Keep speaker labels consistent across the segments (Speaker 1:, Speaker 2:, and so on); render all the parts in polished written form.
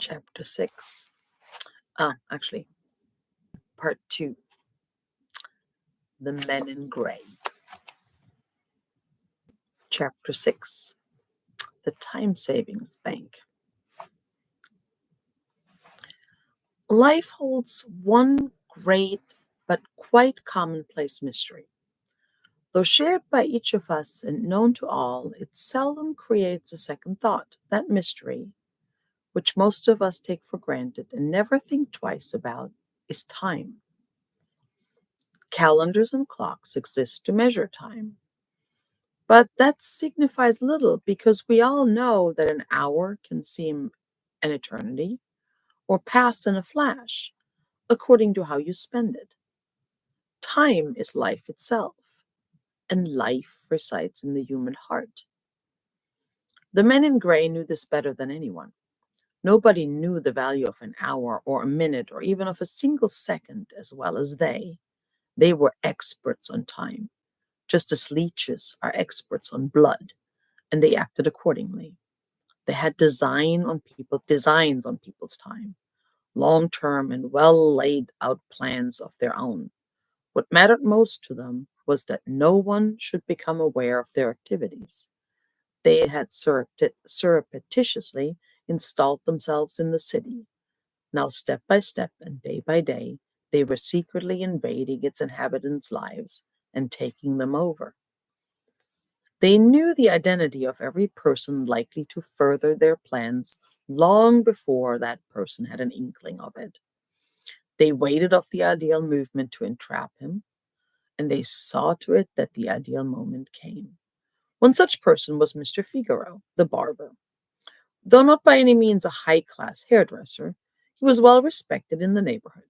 Speaker 1: Chapter 6. Actually, Part 2. The Men in Gray. Chapter 6. The Time Savings Bank. Life holds one great but quite commonplace mystery. Though shared by each of us and known to all, it seldom creates a second thought. That mystery, which most of us take for granted and never think twice about, is time. Calendars and clocks exist to measure time. But that signifies little because we all know that an hour can seem an eternity or pass in a flash, according to how you spend it. Time is life itself, and life resides in the human heart. The men in gray knew this better than anyone. Nobody knew the value of an hour or a minute or even of a single second as well as they. They were experts on time, just as leeches are experts on blood, and they acted accordingly. They had designs on people's time, long-term and well laid out plans of their own. What mattered most to them was that no one should become aware of their activities. They had surreptitiously installed themselves in the city. Now, step by step and day by day, they were secretly invading its inhabitants' lives and taking them over. They knew the identity of every person likely to further their plans long before that person had an inkling of it. They waited off the ideal movement to entrap him, and they saw to it that the ideal moment came. One such person was Mr. Figaro, the barber. Though not by any means a high-class hairdresser, he was well respected in the neighborhood.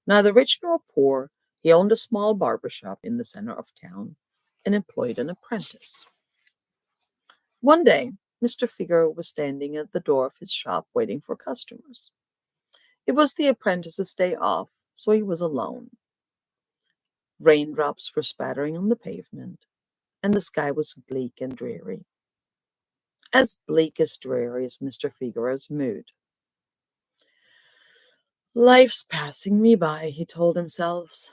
Speaker 1: Neither rich nor poor, he owned a small barber shop in the center of town and employed an apprentice. One day, Mr. Figaro was standing at the door of his shop waiting for customers. It was the apprentice's day off, so he was alone. Raindrops were spattering on the pavement, and the sky was bleak and dreary. As bleak as dreary as Mr. Figaro's mood. Life's passing me by, he told himself.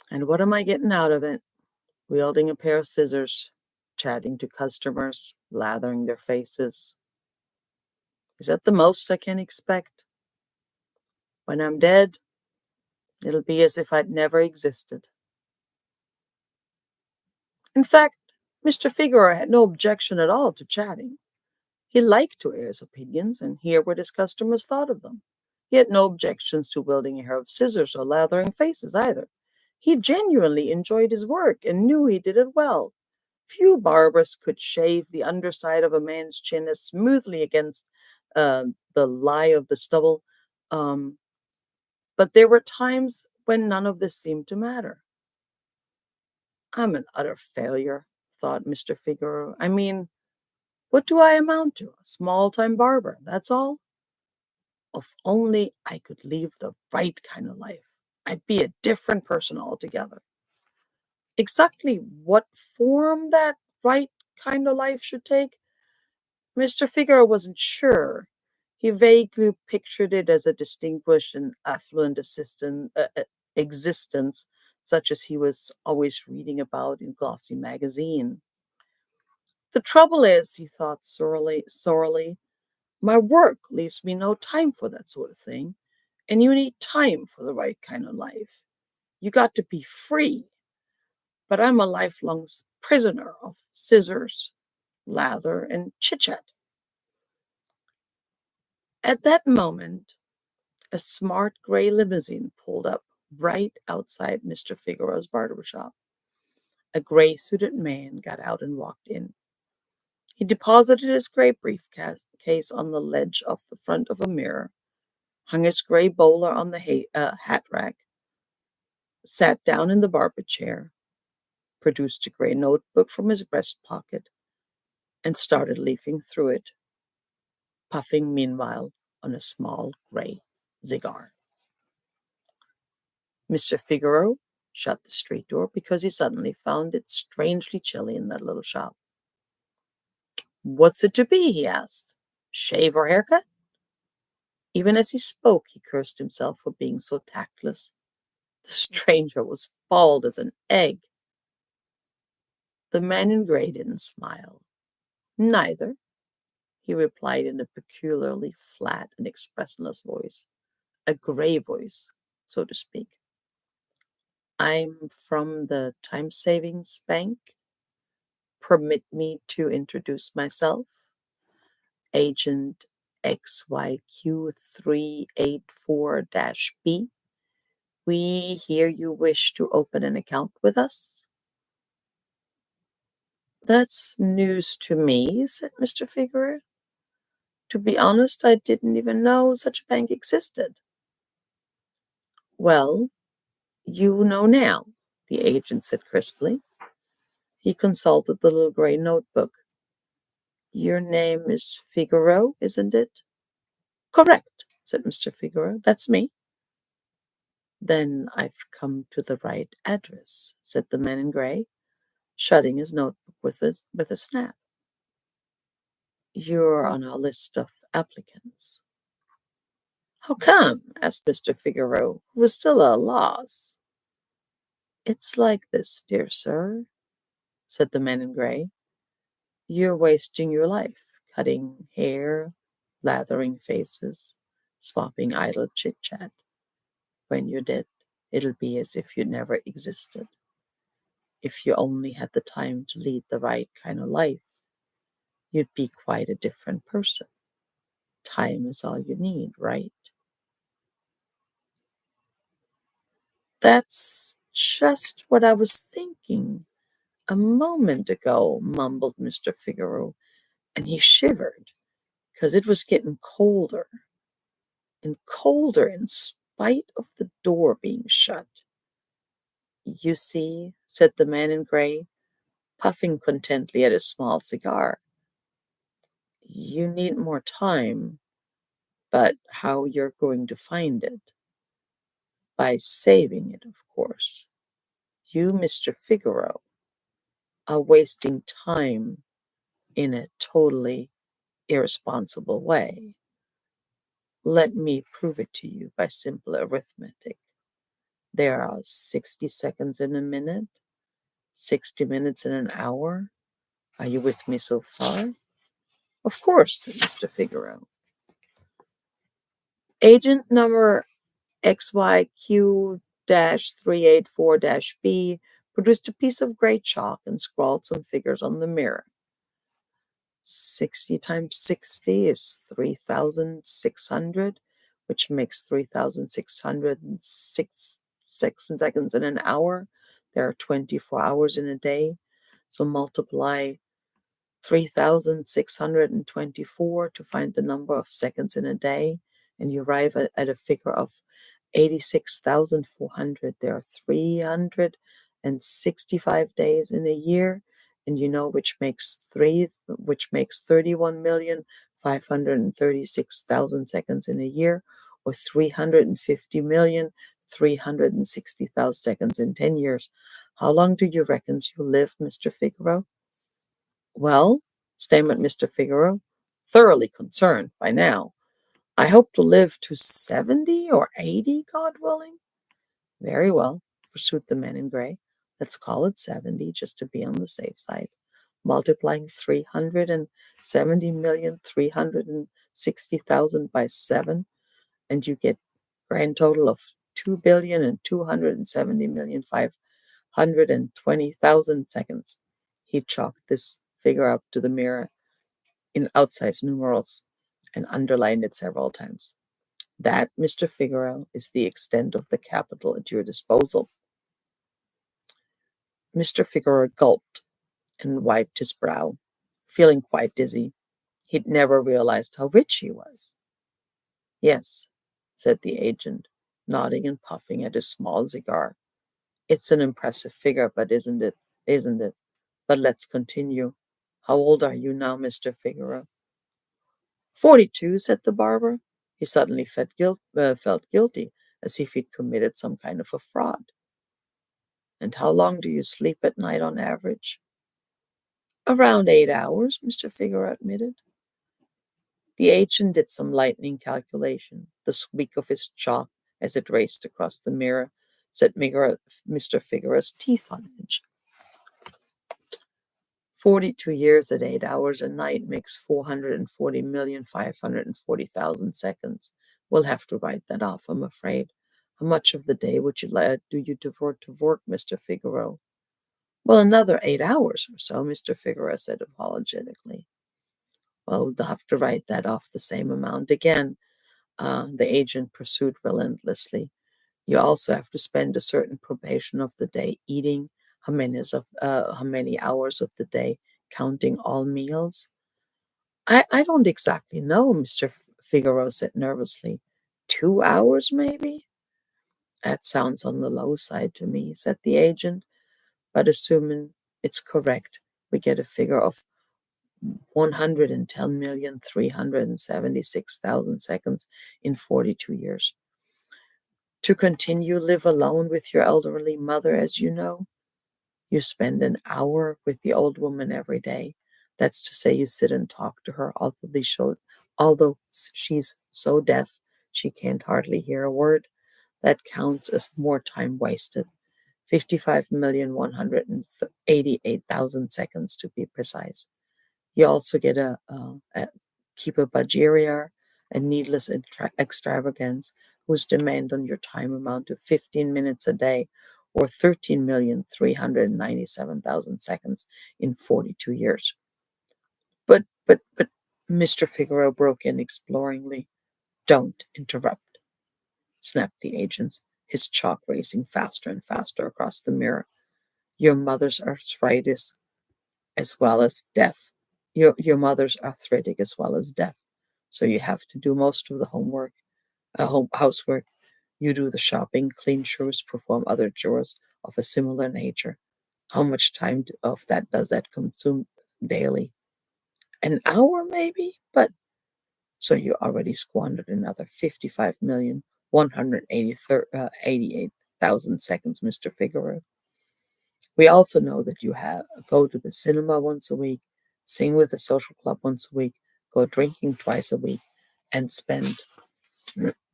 Speaker 1: And what am I getting out of it? Wielding a pair of scissors, chatting to customers, lathering their faces. Is that the most I can expect? When I'm dead, it'll be as if I'd never existed. In fact, Mr. Figaro had no objection at all to chatting. He liked to air his opinions and hear what his customers thought of them. He had no objections to wielding a pair of scissors or lathering faces either. He genuinely enjoyed his work and knew he did it well. Few barbers could shave the underside of a man's chin as smoothly against the lie of the stubble, but there were times when none of this seemed to matter. I'm an utter failure, thought Mr. Figaro. I mean, what do I amount to? A small-time barber, that's all. If only I could live the right kind of life, I'd be a different person altogether. Exactly what form that right kind of life should take, Mr. Figaro wasn't sure. He vaguely pictured it as a distinguished and affluent existence, such as he was always reading about in glossy magazine. The trouble is, he thought sorely, my work leaves me no time for that sort of thing, and you need time for the right kind of life. You got to be free, but I'm a lifelong prisoner of scissors, lather, and chit-chat. At that moment, a smart gray limousine pulled up right outside Mr. Figaro's barber shop. A gray-suited man got out and walked in. He deposited his gray briefcase on the ledge of the front of a mirror, hung his gray bowler on the hat rack, sat down in the barber chair, produced a gray notebook from his breast pocket, and started leafing through it, puffing meanwhile on a small gray cigar. Mr. Figaro shut the street door because he suddenly found it strangely chilly in that little shop. What's it to be? He asked. Shave or haircut? Even as he spoke, he cursed himself for being so tactless. The stranger was bald as an egg. The man in gray didn't smile. Neither, he replied in a peculiarly flat and expressionless voice, a gray voice, so to speak. I'm from the Time Savings Bank. Permit me to introduce myself. Agent XYQ384-B. We hear you wish to open an account with us. That's news to me, said Mr. Figueroa. To be honest, I didn't even know such a bank existed. Well, you know now, the agent said crisply. He consulted the little gray notebook. Your name is Figaro, isn't it? Correct, said Mr. Figaro. That's me. Then I've come to the right address, said the man in gray, shutting his notebook with a snap. You're on our list of applicants. How come? Asked Mr. Figaro, who was still at a loss. It's like this, dear sir, said the man in gray. You're wasting your life, cutting hair, lathering faces, swapping idle chit-chat. When you're dead, it'll be as if you never existed. If you only had the time to lead the right kind of life, you'd be quite a different person. Time is all you need, right? That's just what I was thinking a moment ago, mumbled Mr. Figaro, and he shivered because it was getting colder and colder in spite of the door being shut. You see, said the man in gray, puffing contentedly at his small cigar. You need more time, but how you're going to find it? By saving it, of course. You, Mr. Figaro, are wasting time in a totally irresponsible way. Let me prove it to you by simple arithmetic. There are 60 seconds in a minute, 60 minutes in an hour. Are you with me so far? Of course, said Mr. Figaro. Agent number XYQ 384 B produced a piece of gray chalk and scrawled some figures on the mirror. 60 times 60 is 3,600, which makes 3,606 seconds in an hour. There are 24 hours in a day. So multiply 3,624 to find the number of seconds in a day, and you arrive at a figure of 86,400. There are 365 days in a year, and you know which makes 31,536,000 seconds in a year, or 350,360,000 seconds in 10 years. How long do you reckon you'll live, Mr. Figaro? Well, stammered Mr. Figaro, thoroughly concerned by now, I hope to live to 70 or 80, God willing. Very well, pursued the man in gray. Let's call it 70, just to be on the safe side. Multiplying 370,360,000 by 7, and you get grand total of 2,270,520,000 seconds. He chalked this figure up to the mirror in outsized numerals and underlined it several times. That, Mr. Figaro, is the extent of the capital at your disposal. Mr. Figaro gulped and wiped his brow, feeling quite dizzy. He'd never realized how rich he was. Yes, said the agent, nodding and puffing at his small cigar. It's an impressive figure, but isn't it? Isn't it? But let's continue. How old are you now, Mr. Figaro? 42, said the barber. He suddenly felt guilty, as if he'd committed some kind of a fraud. And how long do you sleep at night on average? Around 8 hours, Mr. Figaro admitted. The agent did some lightning calculation. The squeak of his chalk as it raced across the mirror set Mr. Figueroa's teeth on edge. 42 years at 8 hours a night makes 440,540,000 seconds. We'll have to write that off, I'm afraid. How much of the day do you devote to work, Mr. Figaro? Well, another 8 hours or so, Mr. Figaro said apologetically. Well, we'll have to write that off the same amount again, the agent pursued relentlessly. You also have to spend a certain proportion of the day eating, how many hours of the day counting all meals. I don't exactly know, Mr. Figaro said nervously. 2 hours, maybe? That sounds on the low side to me, said the agent, but assuming it's correct, we get a figure of 110,376,000 seconds in 42 years. To continue live alone with your elderly mother, as you know, you spend an hour with the old woman every day. That's to say, you sit and talk to her, although she's so deaf she can't hardly hear a word. That counts as more time wasted. 55,188,000 seconds to be precise. You also get a keep a budgeriar, a needless extravagance, whose demand on your time amount to 15 minutes a day or 13,397,000 seconds in 42 years. But, Mr. Figaro broke in exploringly. Don't interrupt, snapped the agent, his chalk racing faster and faster across the mirror. Your mother's arthritis as well as deaf. Your mother's arthritic as well as deaf. So you have to do most of the housework. You do the shopping, clean chores, perform other chores of a similar nature. How much time of that does that consume daily? An hour, maybe? But so you already squandered another 55,188,000 seconds, Mr. Figaro. We also know that you go to the cinema once a week, sing with the social club once a week, go drinking twice a week, and spend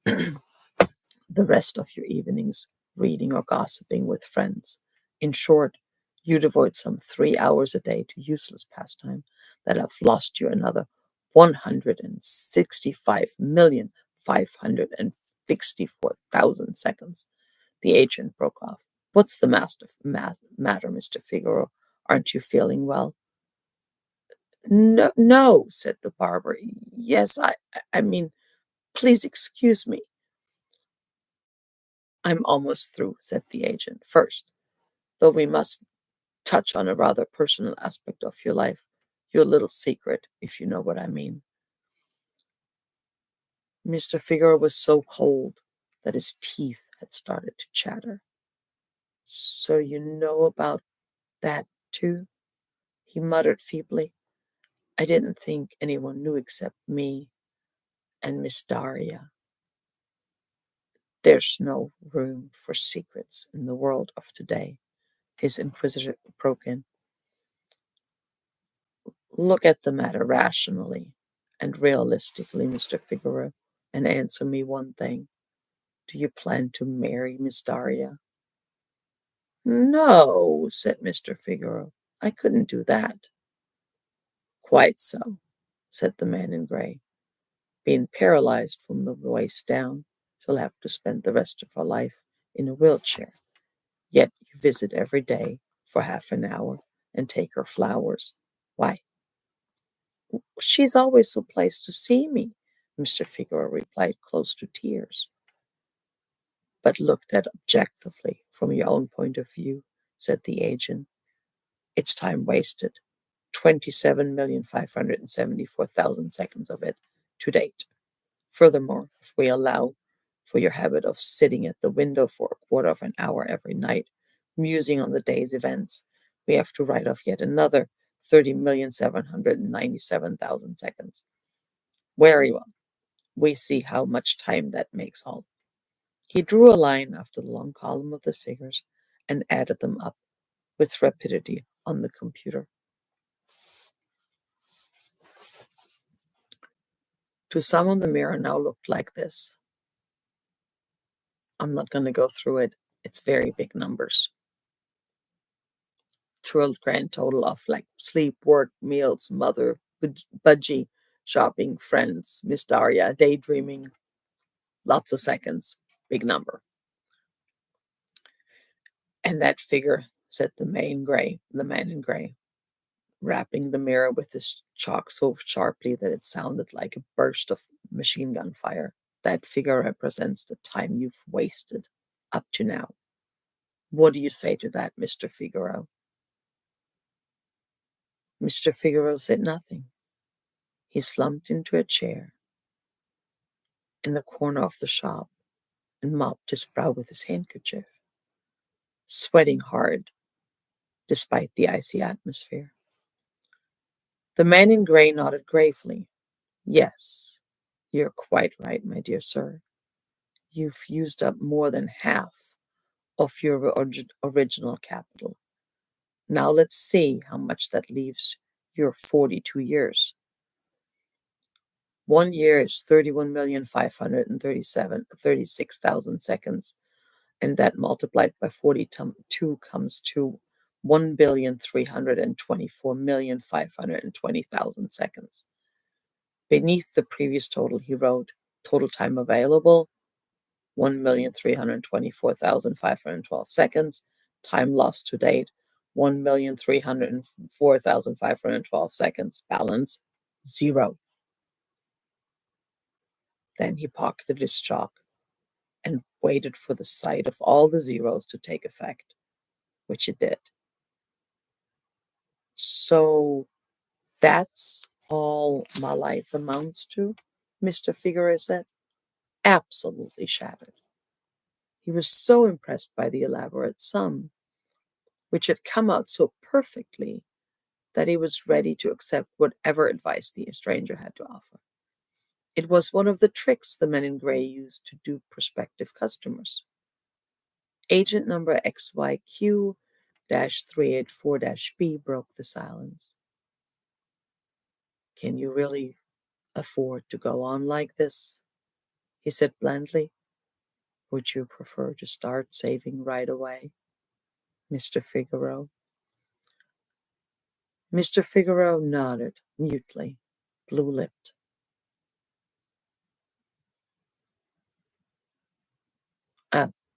Speaker 1: the rest of your evenings reading or gossiping with friends. In short, you devote some 3 hours a day to useless pastime that have lost you another 165,564,000 seconds. The agent broke off. What's the matter, Mr. Figaro? Aren't you feeling well? No, no, said the barber. Yes, I mean, please excuse me. I'm almost through, said the agent. First, though we must touch on a rather personal aspect of your life, your little secret, if you know what I mean. Mr. Figaro was so cold that his teeth had started to chatter. So you know about that, too? He muttered feebly. I didn't think anyone knew except me and Miss Daria. There's no room for secrets in the world of today, his inquisitor broke in. Look at the matter rationally and realistically, Mr. Figaro, and answer me one thing. Do you plan to marry Miss Daria? No, said Mr. Figaro. I couldn't do that. Quite so, said the man in gray. Being paralyzed from the waist down, she'll have to spend the rest of her life in a wheelchair. Yet you visit every day for half an hour and take her flowers. Why? She's always so pleased to see me, Mr. Figaro replied, close to tears. But looked at objectively from your own point of view, said the agent, it's time wasted. 27,574,000 seconds of it to date. Furthermore, if we allow for your habit of sitting at the window for a quarter of an hour every night, musing on the day's events, we have to write off yet another 30,797,000 seconds. Very well. We see how much time that makes all. He drew a line after the long column of the figures and added them up with rapidity on the computer. To someone, the mirror now looked like this. I'm not going to go through it. It's very big numbers. True grand total of like sleep, work, meals, mother, budgie, shopping, friends, Miss Daria, daydreaming, lots of seconds, big number. And that figure, said the man in gray, rapping the mirror with his chalk so sharply that it sounded like a burst of machine gun fire. That figure represents the time you've wasted up to now. What do you say to that, Mr. Figaro? Mr. Figaro said nothing. He slumped into a chair in the corner of the shop and mopped his brow with his handkerchief, sweating hard despite the icy atmosphere. The man in gray nodded gravely. Yes, you're quite right, my dear sir. You've used up more than half of your original capital. Now let's see how much that leaves your 42 years. 1 year is 31,536,000 seconds, and that multiplied by 42 comes to 1,324,520,000 seconds. Beneath the previous total, he wrote, total time available, 1,324,512 seconds. Time lost to date, 1,304,512 seconds. Balance, 0. Then he pocketed his chalk and waited for the sight of all the zeros to take effect, which it did. So that's all my life amounts to, Mr. Figueroa said, absolutely shattered. He was so impressed by the elaborate sum, which had come out so perfectly, that he was ready to accept whatever advice the stranger had to offer. It was one of the tricks the men in gray used to dupe prospective customers. Agent number XYQ-384-B broke the silence. Can you really afford to go on like this? He said blandly. Would you prefer to start saving right away, Mr. Figaro? Mr. Figaro nodded mutely, blue-lipped.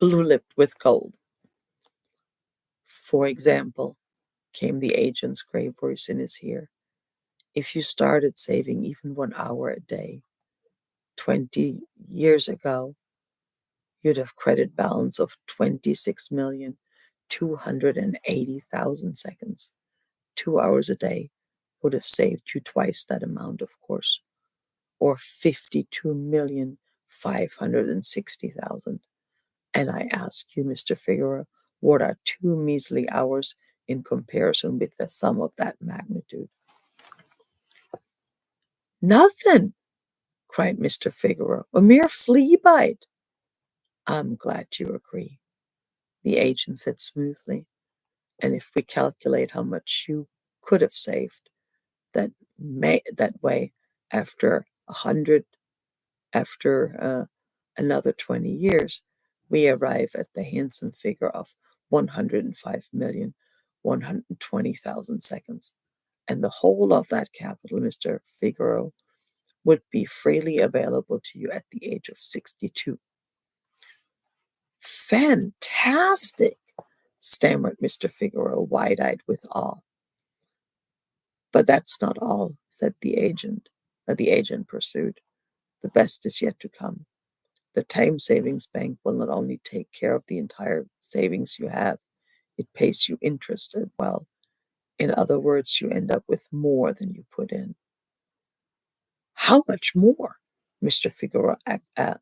Speaker 1: Blue-lipped with cold. For example, came the agent's grave voice in his ear, if you started saving even 1 hour a day, 20 years ago, you'd have credit balance of 26,280,000 seconds. 2 hours a day would have saved you twice that amount, of course, or 52,560,000. And I ask you, Mr. Figueroa, what are 2 measly hours in comparison with the sum of that magnitude? Nothing, cried Mr. Figueroa, a mere flea bite. I'm glad you agree, the agent said smoothly. And if we calculate how much you could have saved, that way, after another 20 years, we arrive at the handsome figure of 105,120,000 seconds. And the whole of that capital, Mr. Figaro, would be freely available to you at the age of 62. Fantastic, stammered Mr. Figaro, wide-eyed with awe. But that's not all, said the agent. The agent pursued. The best is yet to come. The Time Savings Bank will not only take care of the entire savings you have, it pays you interest as well. In other words, you end up with more than you put in. How much more? Mr. Figueroa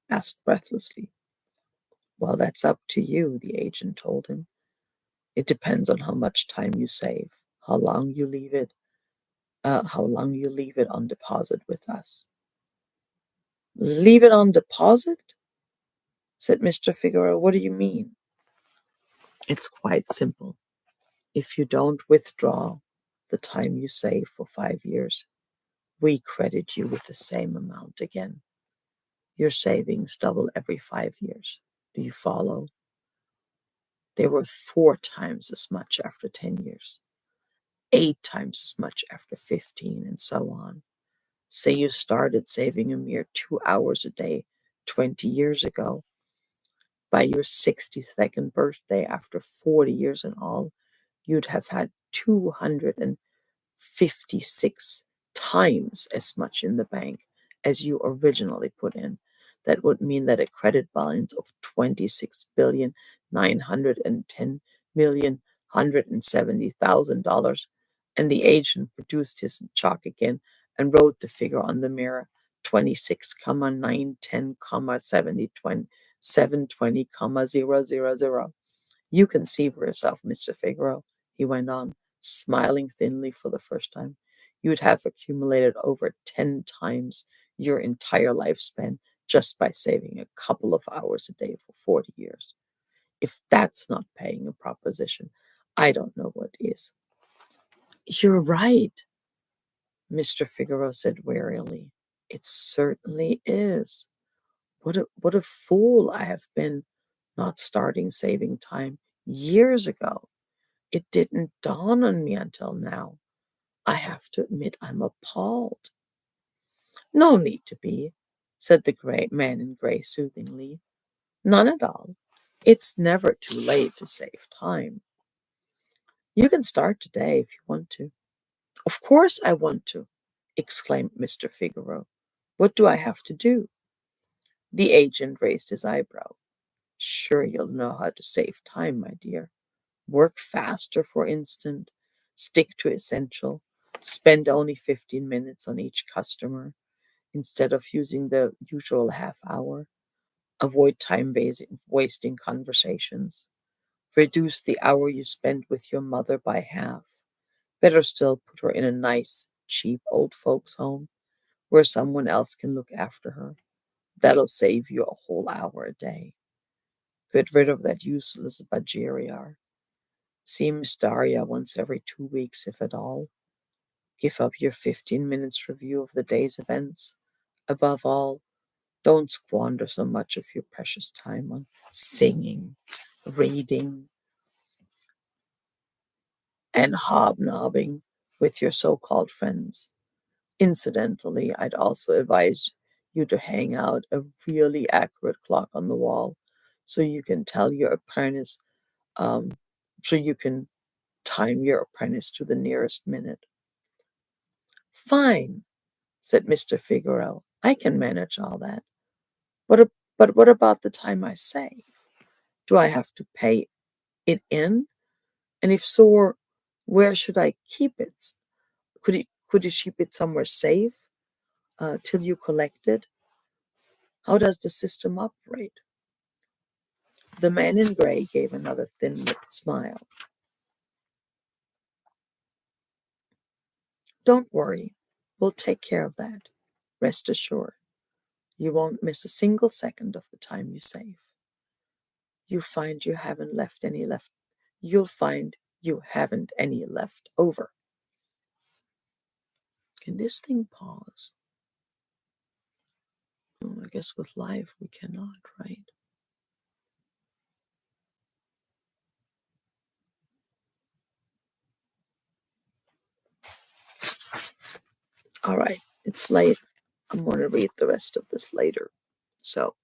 Speaker 1: asked breathlessly. Well, that's up to you, the agent told him. It depends on how much time you save, how long you leave it on deposit with us. Leave it on deposit? Said Mr. Figueroa. What do you mean? It's quite simple. If you don't withdraw the time you save for 5 years, We credit you with the same amount again. Your savings double every 5 years. Do you follow? They were 4 times as much after 10 years, 8 times as much after 15, and so on. Say you started saving a mere 2 hours a day 20 years ago. By your 62nd birthday, after 40 years in all, you'd have had 256 times as much in the bank as you originally put in. That would mean that a credit balance of 26,910,170,000, and the agent produced his chalk again and wrote the figure on the mirror: 26,910,720,000. You can see for yourself, Mr. Figaro, he went on, smiling thinly for the first time. You'd have accumulated over 10 times your entire lifespan just by saving a couple of hours a day for 40 years. If that's not paying a proposition, I don't know what is. You're right, Mr. Figaro said wearily. It certainly is. What a fool I have been not starting saving time years ago. It didn't dawn on me until now. I have to admit I'm appalled. No need to be, said the great man in gray soothingly. None at all. It's never too late to save time. You can start today if you want to. Of course I want to, exclaimed Mr. Figaro. What do I have to do? The agent raised his eyebrow. Sure, you'll know how to save time, my dear. Work faster, for instance. Stick to essential. Spend only 15 minutes on each customer instead of using the usual half hour. Avoid time wasting conversations. Reduce the hour you spend with your mother by half. Better still, put her in a nice, cheap old folks' home where someone else can look after her. That'll save you a whole hour a day. Get rid of that useless Bajiriar. See Miss Daria once every 2 weeks, if at all. Give up your 15 minutes review of the day's events. Above all, don't squander so much of your precious time on singing, reading, and hobnobbing with your so called friends. Incidentally, I'd also advise you to hang out a really accurate clock on the wall so you can tell your apprentice, um, so you can time your apprentice to the nearest minute. Fine, said Mr. Figaro. I can manage all that. But, but what about the time I save? Do I have to pay it in? And if so, where should I keep it? Could you keep it somewhere safe till you collect it? How does the system operate? The man in gray gave another thin-lipped smile. Don't worry, we'll take care of that. Rest assured, you won't miss a single second of the time you save. You find you haven't left any left. You'll find you haven't any left over. Can this thing pause? Oh, I guess with life we cannot, right? All right, it's late. I'm going to read the rest of this later. So